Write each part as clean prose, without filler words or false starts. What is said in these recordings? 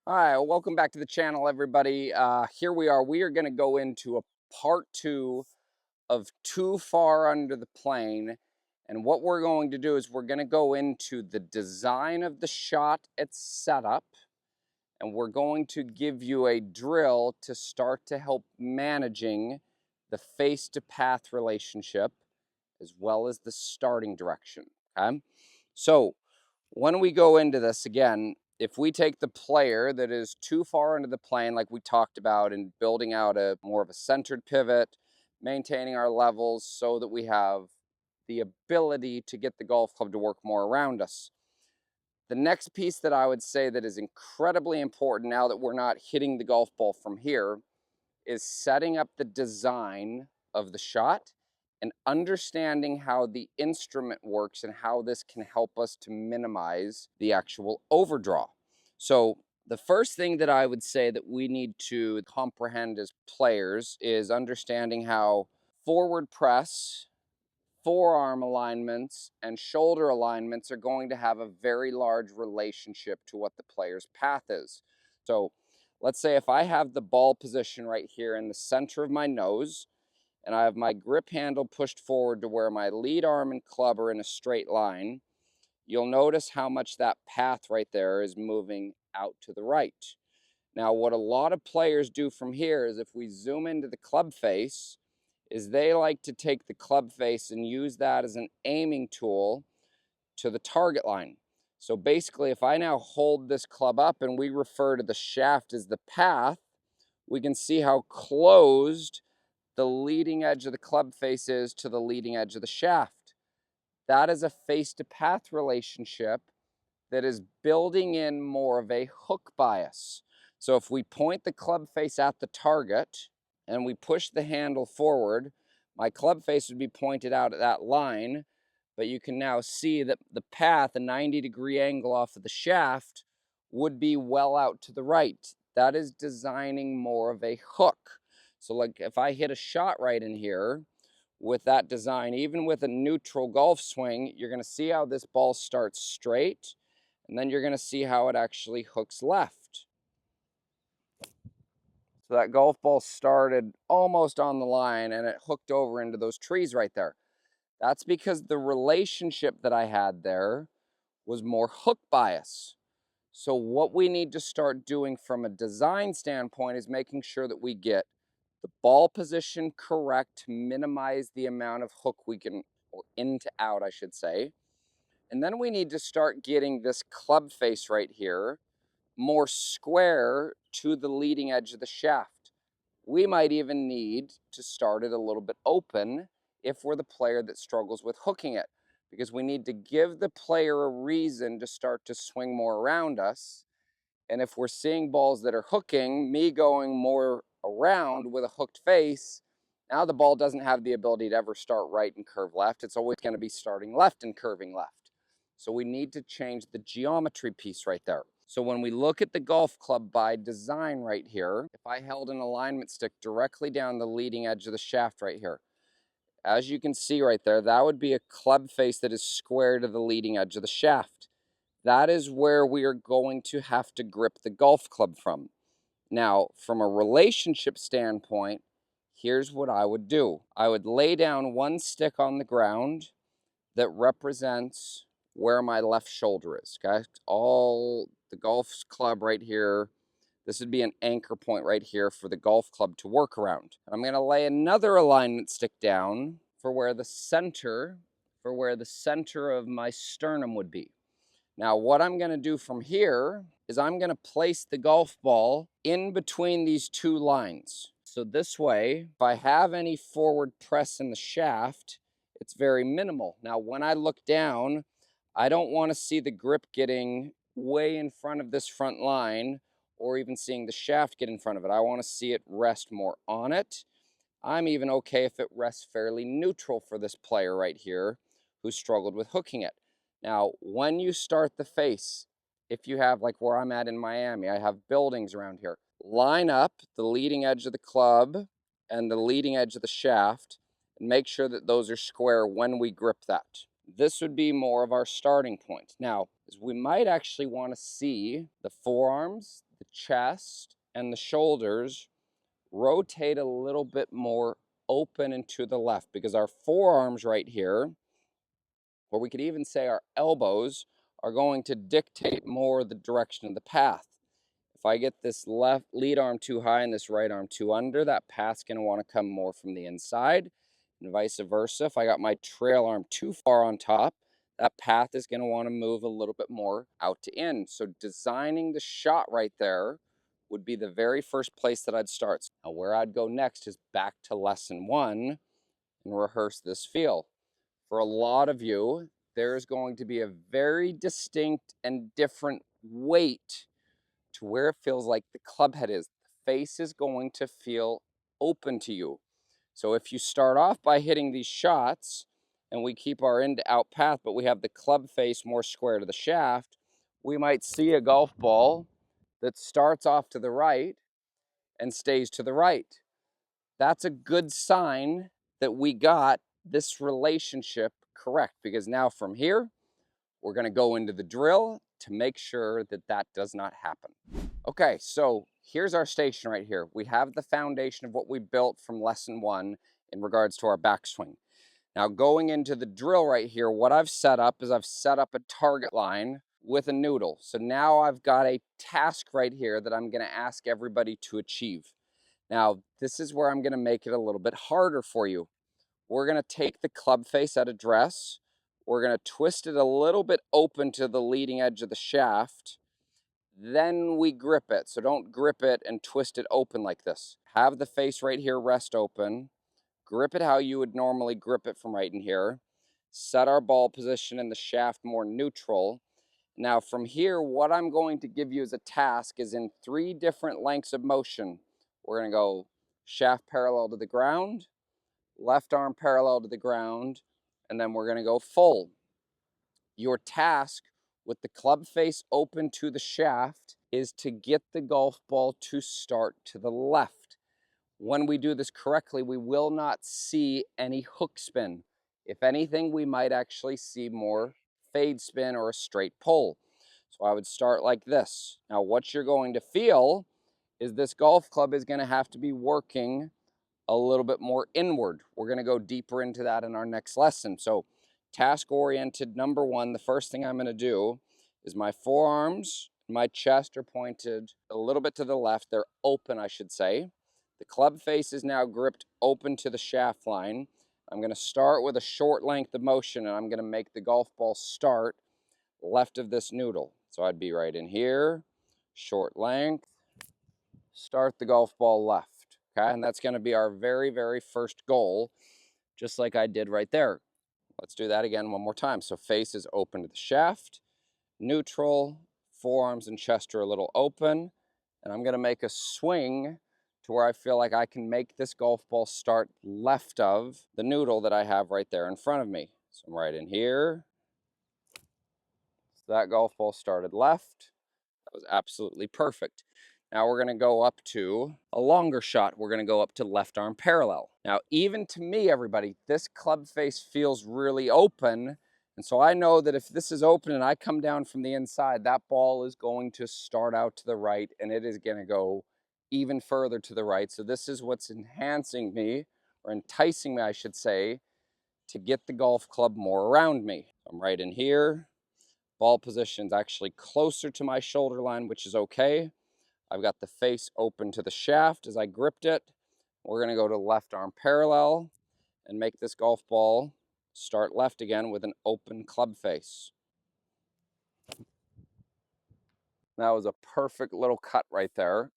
All right, welcome back to the channel, everybody. Here we are. We are going to go into a part 2 of Too Far Under the Plane. And what we're going to do is we're going to go into the design of the shot, its setup, and we're going to give you a drill to start to help managing the face-to-path relationship as well as the starting direction, okay? So when we go into this again, if we take the player that is too far into the plane, like we talked about, and building out a more of a centered pivot, maintaining our levels so that we have the ability to get the golf club to work more around us. The next piece that I would say that is incredibly important now that we're not hitting the golf ball from here is setting up the design of the shot and understanding how the instrument works and how this can help us to minimize the actual overdraw. So the first thing that I would say that we need to comprehend as players is understanding how forward press, forearm alignments, and shoulder alignments are going to have a very large relationship to what the player's path is. So let's say if I have the ball position right here in the center of my nose, and I have my grip handle pushed forward to where my lead arm and club are in a straight line, you'll notice how much that path right there is moving out to the right. Now, what a lot of players do from here is if we zoom into the club face, is they like to take the club face and use that as an aiming tool to the target line. So basically, if I now hold this club up and we refer to the shaft as the path, we can see how closed the leading edge of the club face is to the leading edge of the shaft. That is a face-to-path relationship that is building in more of a hook bias. So if we point the club face at the target and we push the handle forward, my club face would be pointed out at that line, but you can now see that the path, a 90-degree angle off of the shaft, would be well out to the right. That is designing more of a hook. So like if I hit a shot right in here with that design, even with a neutral golf swing, you're going to see how this ball starts straight, and then you're going to see how it actually hooks left. So that golf ball started almost on the line and it hooked over into those trees right there. That's because the relationship that I had there was more hook bias. So what we need to start doing from a design standpoint is making sure that we get the ball position correct to minimize the amount of hook we can, or in to out, I should say. And then we need to start getting this club face right here more square to the leading edge of the shaft. We might even need to start it a little bit open if we're the player that struggles with hooking it, because we need to give the player a reason to start to swing more around us. And if we're seeing balls that are hooking, me going more around with a hooked face, now the ball doesn't have the ability to ever start right and curve left. It's always going to be starting left and curving left. So we need to change the geometry piece right there. So when we look at the golf club by design right here, if I held an alignment stick directly down the leading edge of the shaft right here, as you can see right there, that would be a club face that is square to the leading edge of the shaft. That is where we are going to have to grip the golf club from. Now, from a relationship standpoint, here's what I would do. I would lay down one stick on the ground that represents where my left shoulder is, okay? All the golf club right here. This would be an anchor point right here for the golf club to work around. I'm going to lay another alignment stick down for where the center of my sternum would be. Now, what I'm going to do from here is I'm going to place the golf ball in between these two lines. So this way, if I have any forward press in the shaft, it's very minimal. Now, when I look down, I don't want to see the grip getting way in front of this front line or even seeing the shaft get in front of it. I want to see it rest more on it. I'm even okay if it rests fairly neutral for this player right here who struggled with hooking it. Now, when you start the face, if you have, like where I'm at in Miami, I have buildings around here. Line up the leading edge of the club and the leading edge of the shaft and make sure that those are square when we grip that. This would be more of our starting point. Now, we might actually want to see the forearms, the chest and the shoulders rotate a little bit more open and to the left, because our forearms right here, or we could even say our elbows, are going to dictate more the direction of the path. If I get this left lead arm too high and this right arm too under, that path's going to want to come more from the inside, and vice versa. If I got my trail arm too far on top, that path is going to want to move a little bit more out to in. So designing the shot right there would be the very first place that I'd start. Now where I'd go next is back to lesson 1 and rehearse this feel. For a lot of you, there's going to be a very distinct and different weight to where it feels like the club head is. The face is going to feel open to you. So if you start off by hitting these shots and we keep our in to out path, but we have the club face more square to the shaft, we might see a golf ball that starts off to the right and stays to the right. That's a good sign that we got this relationship correct, because now from here, we're going to go into the drill to make sure that that does not happen. Okay, so here's our station right here. We have the foundation of what we built from lesson 1 in regards to our backswing. Now going into the drill right here, what I've set up is I've set up a target line with a noodle. So now I've got a task right here that I'm going to ask everybody to achieve. Now, this is where I'm going to make it a little bit harder for you. We're going to take the club face at address. We're going to twist it a little bit open to the leading edge of the shaft. Then we grip it. So don't grip it and twist it open like this. Have the face right here rest open. Grip it how you would normally grip it from right in here. Set our ball position in the shaft more neutral. Now from here, what I'm going to give you as a task is in 3 different lengths of motion. We're going to go shaft parallel to the ground, left arm parallel to the ground, and then we're going to go full. Your task with the club face open to the shaft is to get the golf ball to start to the left. When we do this correctly, we will not see any hook spin. If anything, we might actually see more fade spin or a straight pull. So I would start like this. Now what you're going to feel is this golf club is going to have to be working a little bit more inward. We're going to go deeper into that in our next lesson. So task oriented, number 1, the first thing I'm going to do is my forearms, my chest are pointed a little bit to the left. They're open, I should say. The club face is now gripped open to the shaft line. I'm going to start with a short length of motion, and I'm going to make the golf ball start left of this noodle. So I'd be right in here, short length, start the golf ball left. Okay, and that's going to be our very, very first goal, just like I did right there. Let's do that again one more time. So face is open to the shaft, neutral, forearms and chest are a little open, and I'm going to make a swing to where I feel like I can make this golf ball start left of the noodle that I have right there in front of me. So I'm right in here. So that golf ball started left. That was absolutely perfect. Now we're going to go up to a longer shot. We're going to go up to left arm parallel. Now, even to me, everybody, this club face feels really open. And so I know that if this is open and I come down from the inside, that ball is going to start out to the right and it is going to go even further to the right. So this is what's enhancing me, or enticing me, I should say, to get the golf club more around me. I'm right in here. Ball position's actually closer to my shoulder line, which is okay. I've got the face open to the shaft as I gripped it. We're going to go to left arm parallel and make this golf ball start left again with an open club face. That was a perfect little cut right there.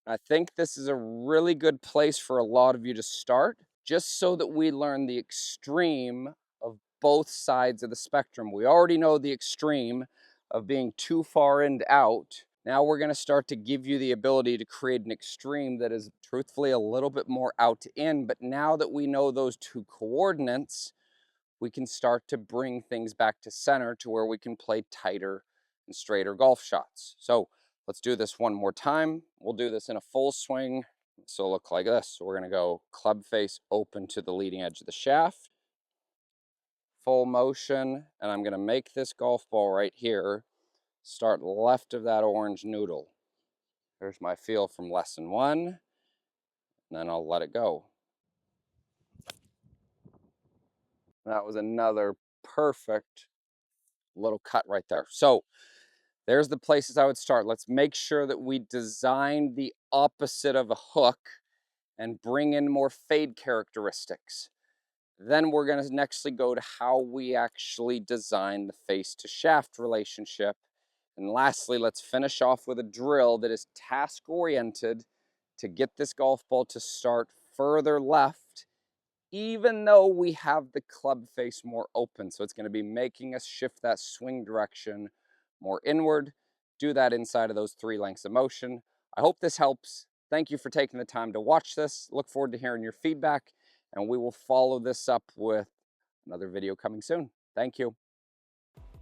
I think this is a really good place for a lot of you to start, just so that we learn the extreme of both sides of the spectrum. We already know the extreme of being too far in to out. Now we're going to start to give you the ability to create an extreme that is truthfully a little bit more out to in. But now that we know those 2 coordinates, we can start to bring things back to center to where we can play tighter and straighter golf shots. So let's do this one more time. We'll do this in a full swing. So it'll look like this. So we're going to go club face open to the leading edge of the shaft, full motion, and I'm going to make this golf ball right here start left of that orange noodle. There's my feel from lesson 1, and then I'll let it go. That was another perfect little cut right there. So there's the places I would start. Let's make sure that we design the opposite of a hook and bring in more fade characteristics. Then we're going to nextly go to how we actually design the face to shaft relationship. And lastly, let's finish off with a drill that is task oriented to get this golf ball to start further left, even though we have the club face more open. So it's going to be making us shift that swing direction more inward. Do that inside of those 3 lengths of motion. I hope this helps. Thank you for taking the time to watch this. Look forward to hearing your feedback, and we will follow this up with another video coming soon. Thank you.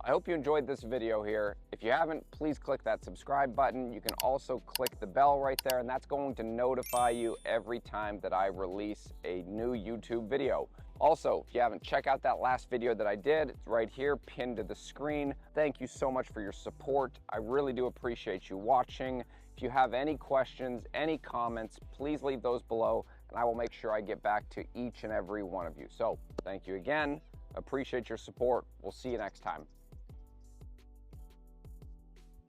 I hope you enjoyed this video here. If you haven't, please click that subscribe button. You can also click the bell right there, and that's going to notify you every time that I release a new YouTube video. Also, if you haven't, check out that last video that I did. It's right here, pinned to the screen. Thank you so much for your support. I really do appreciate you watching. If you have any questions, any comments, please leave those below, and I will make sure I get back to each and every one of you. So, thank you again. Appreciate your support. We'll see you next time.